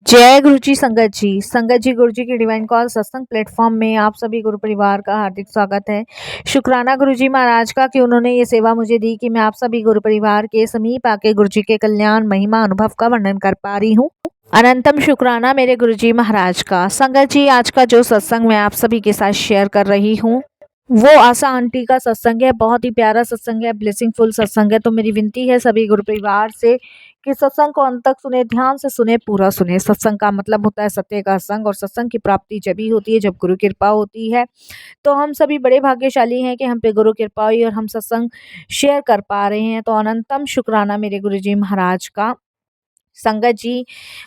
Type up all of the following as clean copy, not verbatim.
जय गुरु जी संगत जी। संगत जी, गुरु जी की डिवाइन कॉल सत्संग प्लेटफॉर्म में आप सभी गुरु परिवार का हार्दिक स्वागत है। शुक्राना गुरु जी महाराज का कि उन्होंने ये सेवा मुझे दी कि मैं आप सभी गुरु परिवार के समीप आके गुरु जी के कल्याण महिमा अनुभव का वर्णन कर पा रही हूँ। अनंतम शुक्राना मेरे गुरु जी महाराज का। संगत जी, आज का जो सत्संग मैं आप सभी के साथ शेयर कर रही हूँ वो आशा आंटी का सत्संग है। बहुत ही प्यारा सत्संग है, ब्लेसिंगफुल सत्संग है। तो मेरी विनती है सभी गुरु परिवार से कि सत्संग को अंत तक सुने, ध्यान से सुने, पूरा सुने। सत्संग का मतलब होता है सत्य का संग, और सत्संग की प्राप्ति जब ही होती है जब गुरु कृपा होती है। तो हम सभी बड़े भाग्यशाली हैं कि हम पे गुरु कृपा हुई और हम सत्संग शेयर कर पा रहे हैं। तो अनंतम शुक्राना मेरे गुरु जी महाराज का। संगत जी,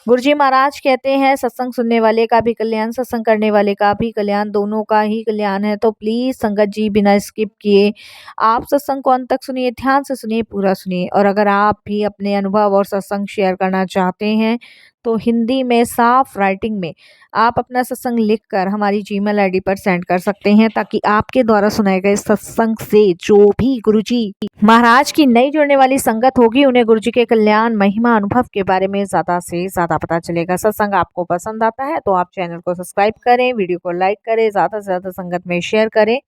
गुरु जी महाराज कहते हैं सत्संग सुनने वाले का भी कल्याण, सत्संग करने वाले का भी कल्याण, दोनों का ही कल्याण है। तो प्लीज संगत जी, बिना स्किप किए आप सत्संग को अंत तक सुनिए, ध्यान से सुनिए, पूरा सुनिए। और अगर आप भी अपने अनुभव और सत्संग शेयर करना चाहते हैं तो हिंदी में साफ राइटिंग में आप अपना सत्संग लिखकर हमारी जीमेल आईडी पर सेंड कर सकते हैं, ताकि आपके द्वारा सुनाए गए सत्संग से जो भी गुरु जी महाराज की नई जुड़ने वाली संगत होगी उन्हें गुरु जी के कल्याण महिमा अनुभव के बारे में ज्यादा से ज्यादा पता चलेगा। सत्संग आपको पसंद आता है तो आप चैनल को सब्सक्राइब करें, वीडियो को लाइक करें, ज्यादा से ज्यादा संगत में शेयर करें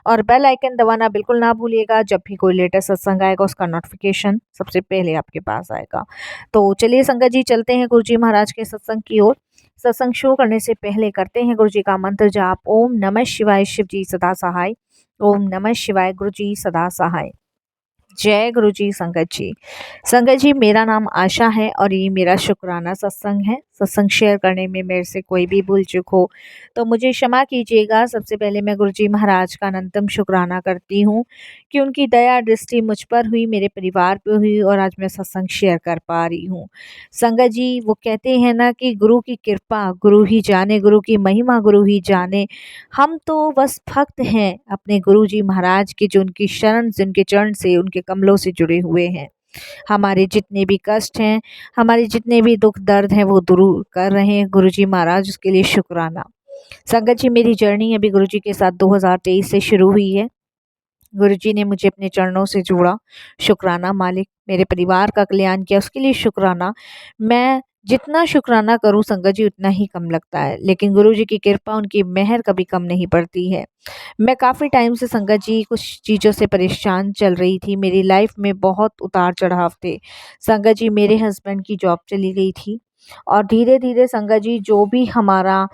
और बेल आइकन दबाना बिल्कुल ना भूलिएगा। जब भी कोई लेटेस्ट सत्संग आएगा उसका नोटिफिकेशन सबसे पहले आपके पास आएगा। तो चलिए संगत जी, चलते हैं गुरु जी महाराज के सत्संग की ओर। सत्संग शुरू करने से पहले करते हैं गुरु जी का मंत्र जाप। ओम नमः शिवाय, शिव जी सदा सहाय। ओम नमः शिवाय, गुरु जी सदा सहाय। जय गुरु जी संगत जी। संगत जी, मेरा नाम आशा है और ये मेरा शुक्राना सत्संग है। सत्संग शेयर करने में मेरे से कोई भी भूल चूक हो तो मुझे क्षमा कीजिएगा। सबसे पहले मैं गुरु जी महाराज का अनंतम शुक्राना करती हूँ कि उनकी दया दृष्टि मुझ पर हुई, मेरे परिवार पे हुई और आज मैं सत्संग शेयर कर पा रही हूँ। संगत जी, वो कहते हैं ना कि गुरु की कृपा गुरु ही जाने, गुरु की महिमा गुरु ही जाने। हम तो बस भक्त हैं अपने गुरु जी महाराज के, जो उनकी शरण से, उनके चरण से, उनके कमलों से जुड़े हुए हैं। हमारे जितने भी कष्ट हैं, हमारे जितने भी दुख दर्द हैं वो दूर कर रहे हैं गुरु जी महाराज, उसके लिए शुक्राना। संगत जी, मेरी जर्नी अभी गुरु जी के साथ 2023 से शुरू हुई है। गुरु जी ने मुझे अपने चरणों से जोड़ा, शुक्राना मालिक। मेरे परिवार का कल्याण किया, उसके लिए शुक्राना। मैं जितना शुक्राना करूं संगत जी उतना ही कम लगता है, लेकिन गुरु जी की कृपा, उनकी मेहर कभी कम नहीं पड़ती है। मैं काफ़ी टाइम से संगत जी कुछ चीज़ों से परेशान चल रही थी। मेरी लाइफ में बहुत उतार चढ़ाव थे। संगत जी, मेरे हस्बैंड की जॉब चली गई थी और धीरे धीरे संगत जी जो भी हमारा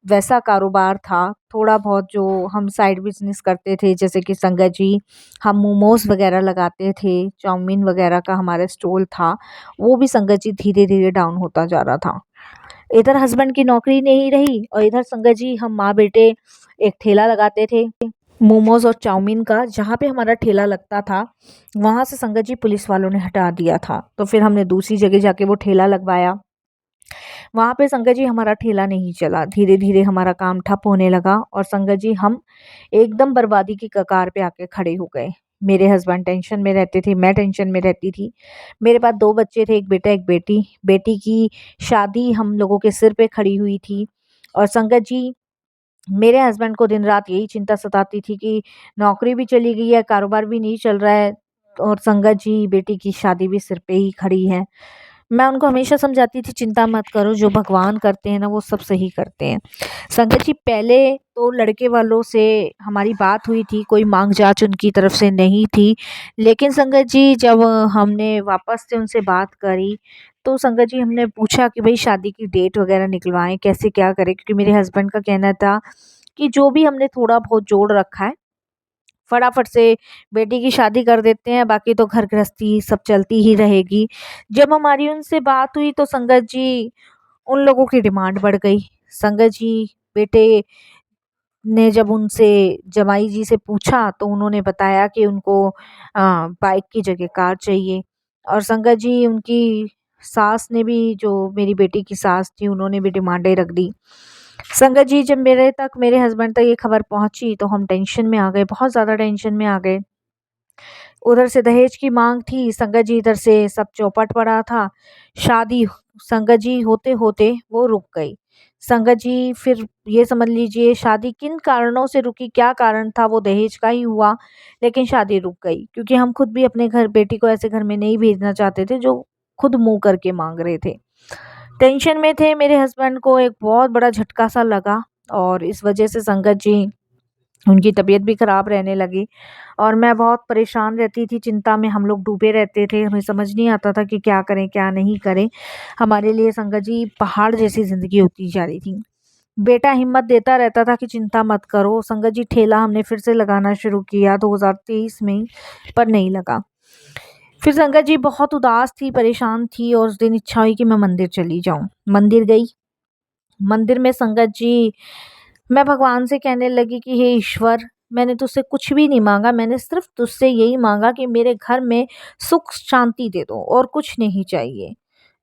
वैसा कारोबार था, थोड़ा बहुत जो हम साइड बिजनेस करते थे, जैसे कि संगत जी हम मोमोज वगैरह लगाते थे, चाउमीन वगैरह का हमारा स्टॉल था, वो भी संगत जी धीरे धीरे डाउन होता जा रहा था। इधर हस्बैंड की नौकरी नहीं रही और इधर संगत जी हम माँ बेटे एक ठेला लगाते थे मोमोज और चाउमीन का। जहाँ पे हमारा ठेला लगता था वहाँ से संगत जी पुलिस वालों ने हटा दिया था, तो फिर हमने दूसरी जगह जाके वो ठेला लगवाया। वहाँ पे संगत जी हमारा ठेला नहीं चला, धीरे धीरे हमारा काम ठप होने लगा और संगत जी हम एकदम बर्बादी की कगार पे आके खड़े हो गए। मेरे हस्बैंड टेंशन में रहते थे, मैं टेंशन में रहती थी। मेरे पास 2 बच्चे थे, एक बेटा एक बेटी। बेटी की शादी हम लोगों के सिर पे खड़ी हुई थी और संगत जी मेरे हस्बैंड को दिन रात यही चिंता सताती थी कि नौकरी भी चली गई है, कारोबार भी नहीं चल रहा है और संगत जी बेटी की शादी भी सिर पे ही खड़ी है। मैं उनको हमेशा समझाती थी चिंता मत करो, जो भगवान करते हैं ना वो सब सही करते हैं। संगत जी, पहले तो लड़के वालों से हमारी बात हुई थी, कोई मांग जांच उनकी तरफ से नहीं थी। लेकिन संगत जी जब हमने वापस से उनसे बात करी तो संगत जी हमने पूछा कि भाई शादी की डेट वगैरह निकलवाएं, कैसे क्या करें, क्योंकि मेरे हस्बैंड का कहना था कि जो भी हमने थोड़ा बहुत जोड़ रखा है फटाफट से बेटी की शादी कर देते हैं, बाकी तो घर गृहस्थी सब चलती ही रहेगी। जब हमारी उनसे बात हुई तो संगत जी उन लोगों की डिमांड बढ़ गई। संगत जी बेटे ने जब उनसे जमाई जी से पूछा तो उन्होंने बताया कि उनको बाइक की जगह कार चाहिए। और संगत जी उनकी सास ने भी, जो मेरी बेटी की सास थी, उन्होंने भी डिमांडें रख दी। संगत जी जब मेरे हस्बैंड तक ये खबर पहुंची तो हम टेंशन में आ गए, बहुत ज़्यादा टेंशन में आ गए। उधर से दहेज की मांग थी, संगत जी इधर से सब चौपट पड़ा था। शादी संगत जी होते होते वो रुक गई। संगत जी फिर ये समझ लीजिए शादी किन कारणों से रुकी, क्या कारण था, वो दहेज का ही हुआ, लेकिन शादी रुक गई क्योंकि हम खुद भी अपने घर बेटी को ऐसे घर में नहीं भेजना चाहते थे जो खुद मुंह करके मांग रहे थे। टेंशन में थे। मेरे हस्बैंड को एक बहुत बड़ा झटका सा लगा और इस वजह से संगत जी उनकी तबीयत भी ख़राब रहने लगी और मैं बहुत परेशान रहती थी, चिंता में हम लोग डूबे रहते थे। हमें समझ नहीं आता था कि क्या करें, क्या नहीं करें। हमारे लिए संगत जी पहाड़ जैसी ज़िंदगी होती जा रही थी। बेटा हिम्मत देता रहता था कि चिंता मत करो। संगत जी ठेला हमने फिर से लगाना शुरू किया 2023 में ही, पर नहीं लगा। फिर संगत जी बहुत उदास थी, परेशान थी और उस दिन इच्छा हुई कि मैं मंदिर चली जाऊँ। मंदिर गई। मंदिर में संगत जी मैं भगवान से कहने लगी कि हे ईश्वर, मैंने तुझसे कुछ भी नहीं माँगा, मैंने सिर्फ़ तुझसे यही माँगा कि मेरे घर में सुख शांति दे दो और कुछ नहीं चाहिए,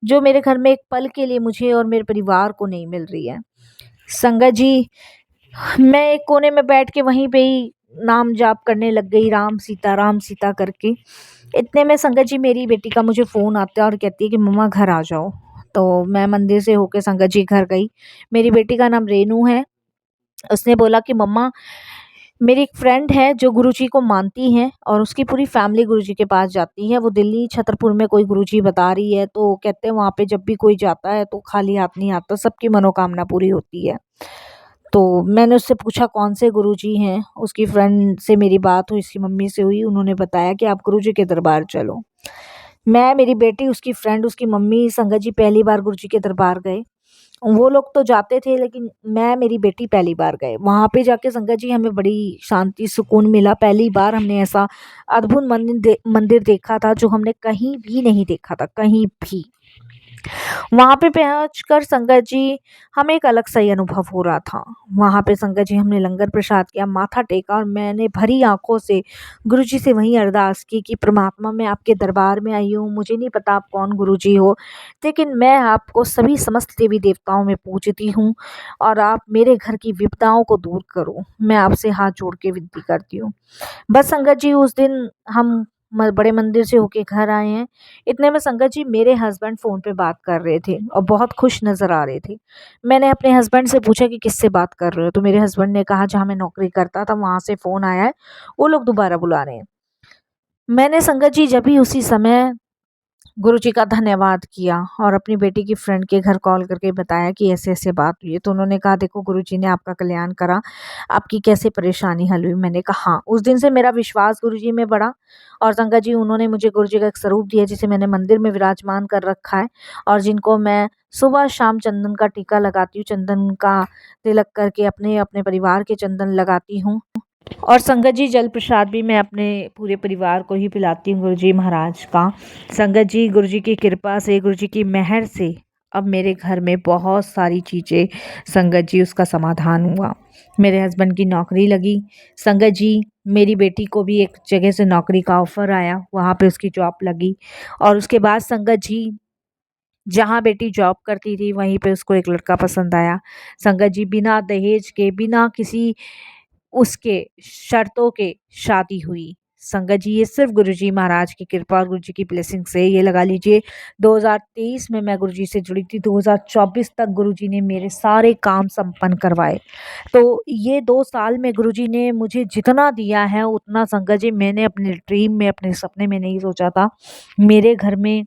जो मेरे घर में एक पल के लिए मुझे और मेरे परिवार को नहीं मिल रही है। संगत जी मैं एक कोने में बैठ के वहीं पे ही नाम जाप करने लग गई, राम सीता करके। इतने में संगत जी मेरी बेटी का मुझे फ़ोन आता है और कहती है कि मम्मा घर आ जाओ। तो मैं मंदिर से होके संगत जी घर गई। मेरी बेटी का नाम रेनू है। उसने बोला कि मम्मा मेरी एक फ्रेंड है जो गुरुजी को मानती है और उसकी पूरी फैमिली गुरुजी के पास जाती है। वो दिल्ली छतरपुर में कोई गुरुजी बता रही है, तो कहते हैं वहाँ पे जब भी कोई जाता है तो खाली हाथ नहीं आता, सबकी मनोकामना पूरी होती है। तो मैंने उससे पूछा कौन से गुरुजी हैं। उसकी फ्रेंड से मेरी बात हुई, उसकी मम्मी से हुई। उन्होंने बताया कि आप गुरुजी के दरबार चलो। मैं, मेरी बेटी, उसकी फ्रेंड, उसकी मम्मी, संगत जी पहली बार गुरुजी के दरबार गए। वो लोग तो जाते थे लेकिन मैं, मेरी बेटी पहली बार गए। वहाँ पे जाके संगत जी हमें बड़ी शांति, सुकून मिला। पहली बार हमने ऐसा अद्भुत मंदिर देखा था जो हमने कहीं भी नहीं देखा था, कहीं भी। वहाँ पे पहुँचकर संगत जी हमें एक अलग सा ही अनुभव हो रहा था। वहाँ पे संगत जी हमने लंगर प्रसाद किया, माथा टेका और मैंने भरी आँखों से गुरुजी से वही अरदास की कि परमात्मा मैं आपके दरबार में आई हूँ, मुझे नहीं पता आप कौन गुरुजी हो, लेकिन मैं आपको सभी समस्त देवी देवताओं में पूजती हूँ और आप मेरे घर की विपदाओं को दूर करो। मैं आपसे हाथ जोड़ के विनती करती हूँ। बस संगत जी उस दिन हम बड़े मंदिर से होके घर आए हैं। इतने में संगत जी मेरे हस्बैंड फ़ोन पे बात कर रहे थे और बहुत खुश नज़र आ रहे थे। मैंने अपने हस्बैंड से पूछा कि किससे बात कर रहे हो? तो मेरे हस्बैंड ने कहा जहाँ मैं नौकरी करता था वहाँ से फ़ोन आया है, वो लोग दोबारा बुला रहे हैं। मैंने संगत जी जब भी उसी समय गुरुजी का धन्यवाद किया और अपनी बेटी की फ्रेंड के घर कॉल करके बताया कि ऐसे-ऐसे बात हुई है। तो उन्होंने कहा देखो गुरुजी ने आपका कल्याण करा, आपकी कैसे परेशानी हल हुई? मैंने कहा हाँ। उस दिन से मेरा विश्वास गुरुजी में बढ़ा और संगत जी उन्होंने मुझे गुरुजी का एक स्वरूप दिया जिसे मैंने मंदिर में विराजमान कर रखा है और जिनको मैं सुबह शाम चंदन का टीका लगाती हूँ, चंदन का तिलक करके अपने परिवार के चंदन लगाती हूँ। और संगत जी जल प्रसाद भी मैं अपने पूरे परिवार को ही पिलाती हूँ गुरुजी महाराज का। संगत जी गुरुजी की कृपा से, गुरुजी की मेहर से अब मेरे घर में बहुत सारी चीज़ें संगत जी उसका समाधान हुआ। मेरे हस्बैंड की नौकरी लगी। संगत जी मेरी बेटी को भी एक जगह से नौकरी का ऑफ़र आया, वहाँ पे उसकी जॉब लगी और उसके बाद संगत जी जहाँ बेटी जॉब करती थी वहीं पे उसको एक लड़का पसंद आया। संगत जी बिना दहेज के, बिना किसी उसके शर्तों के शादी हुई। संगत जी ये सिर्फ़ गुरुजी महाराज की कृपा और गुरुजी की ब्लेसिंग से, ये लगा लीजिए 2023 में मैं गुरुजी से जुड़ी थी, 2024 तक गुरुजी ने मेरे सारे काम संपन्न करवाए। तो ये 2 साल में गुरुजी ने मुझे जितना दिया है उतना संगत जी मैंने अपने ड्रीम में, अपने सपने में नहीं सोचा था। मेरे घर में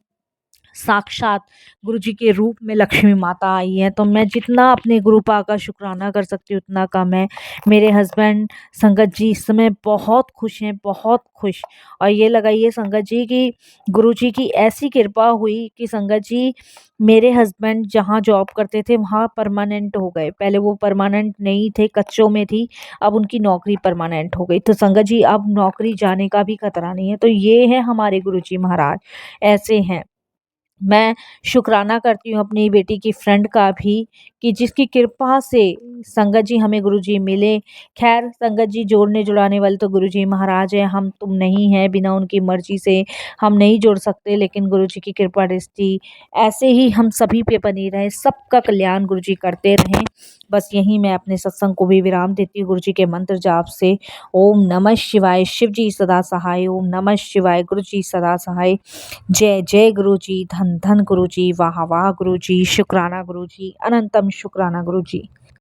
साक्षात गुरुजी के रूप में लक्ष्मी माता आई है, तो मैं जितना अपने गुरुपा का शुक्राना कर सकती हूँ उतना कम है। मेरे हस्बैंड संगत जी इस समय बहुत खुश हैं, बहुत खुश। और ये लगाइए संगत जी कि गुरुजी की ऐसी कृपा हुई कि संगत जी मेरे हस्बैंड जहाँ जॉब करते थे वहाँ परमानेंट हो गए। पहले वो परमानेंट नहीं थे, कच्चों में थी, अब उनकी नौकरी परमानेंट हो गई। तो संगत जी अब नौकरी जाने का भी खतरा नहीं है। तो ये है हमारे गुरुजी महाराज, ऐसे हैं। मैं शुक्राना करती हूँ अपनी बेटी की फ्रेंड का भी कि जिसकी कृपा से संगत जी हमें गुरुजी मिले। ख़ैर संगत जी जोड़ने जुड़ाने वाले तो गुरुजी महाराज हैं, हम तुम नहीं हैं, बिना उनकी मर्ज़ी से हम नहीं जुड़ सकते, लेकिन गुरुजी की कृपा दृष्टि ऐसे ही हम सभी पे बनी रहे, सबका कल्याण गुरुजी करते रहें। बस यहीं मैं अपने सत्संग को भी विराम देती हूँ गुरुजी के मंत्र जाप से। ओम नमः शिवाय, शिव जी सदा सहाय। ओम नमः शिवाय, गुरुजी सदा सहाय। जय जय गुरुजी, धन धन गुरुजी, वाह वाह गुरुजी, शुक्राना गुरुजी, अनंतम शुक्राना गुरुजी।